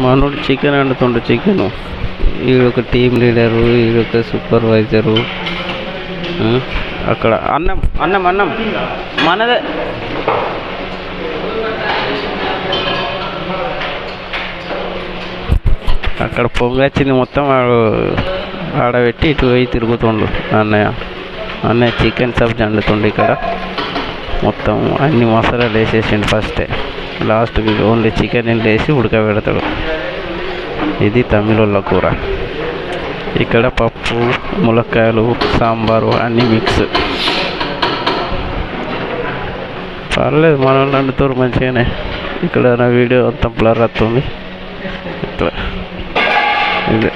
మనోడు చికెన్ వండుతుండు. చికెను ఈడొక టీం లీడరు, ఈడొక సూపర్వైజరు. అక్కడ అన్నం అన్నం అన్నం మనదే. అక్కడ పొంగొచ్చింది మొత్తం ఆడబెట్టి ఇటు పోయి తిరుగుతుండు అన్నయ్య చికెన్ సబ్జీ వండుతుండు. ఇక్కడ మొత్తం అన్ని మసాలాలు వేసేసిండు ఫస్టే. లాస్ట్కి ఓన్లీ చికెన్ వేసి ఉడకబెడతాడు. ఇది తమిళోళ్ళ కూర. ఇక్కడ పప్పు, ములక్కాయలు, సాంబారు అన్నీ మిక్స్. పర్లేదు, మన వాళ్ళు వండుతారు మంచిగానే. ఇక్కడ నా వీడియో అంతా బ్లర్ వస్తుంది. ఇట్లా ఇది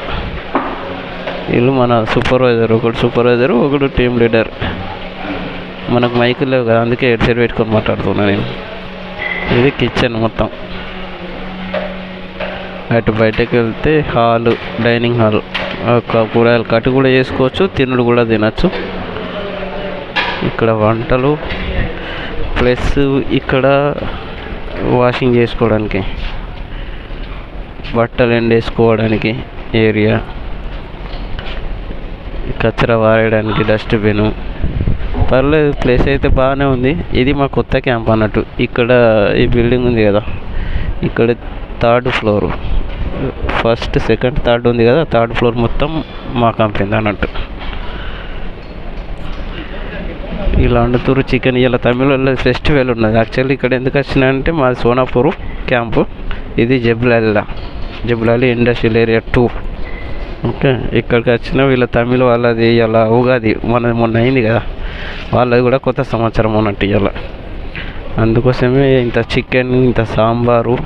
వీళ్ళు మన సూపర్వైజర్, ఒకడు టీం లీడర్. మనకు మైకులు లేవు కదా, అందుకే హెడ్ సెట్ పెట్టుకొని మాట్లాడుతున్నా నేను. ఇది కిచెన్ మొత్తం. అటు బయటకు వెళ్తే హాలు, డైనింగ్ హాల్. కూరగాయలు కట్టు కూడా చేసుకోవచ్చు, తినుడు కూడా తినచ్చు. ఇక్కడ వంటలు ప్లస్ ఇక్కడ వాషింగ్ చేసుకోవడానికి, బట్టలు ఎండేసుకోవడానికి ఏరియా, కచరా వారేయడానికి డస్ట్బిన్. పర్లేదు, ప్లేస్ అయితే బాగానే ఉంది. ఇది మా కొత్త క్యాంప్ అన్నట్టు. ఇక్కడ ఈ బిల్డింగ్ ఉంది కదా, ఇక్కడ 3rd floor, first second third ఉంది కదా, 3rd ఫ్లోర్ మొత్తం మా కంపెనీ అన్నట్టు. ఇలా వండుతురు చికెన్. ఇలా తమిళ ఫెస్టివల్ ఉన్నది. యాక్చువల్లీ ఇక్కడ ఎందుకు వచ్చినా అంటే మాది సోనాపూర్ క్యాంపు, ఇది జబులాలి ఇండస్ట్రియల్ ఏరియా 2. ఓకే, ఇక్కడికి వచ్చిన వీళ్ళ తమిళ వాళ్ళది ఇలా ఉగాది మొన్న అయింది కదా, వాళ్ళది కూడా కొత్త సంవత్సరం అన్నట్టు ఇలా. అందుకోసమే ఇంత చికెన్, ఇంత సాంబారు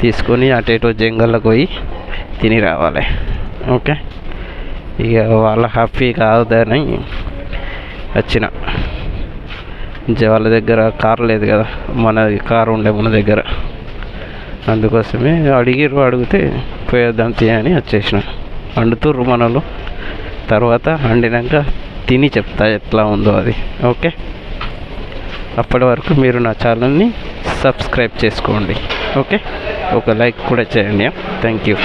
తీసుకొని అటేటో జంగల్లోకి పోయి తిని రావాలి. ఓకే, ఇక వాళ్ళ హ్యాపీ కాదని వచ్చిన. వాళ్ళ దగ్గర కారు లేదు కదా, మనది కారు ఉండే మన దగ్గర. అందుకోసమే అడిగితే పోయేద్దాం అని వచ్చేసిన. వండుతుర్రు మనలు, తర్వాత వండినాక తిని చెప్తా ఎట్లా ఉందో అది. ఓకే, అప్పటి వరకు మీరు నా ఛానల్ని సబ్స్క్రైబ్ చేసుకోండి. ఓకే, ఒక లైక్ కూడా చేయండి. Thank you.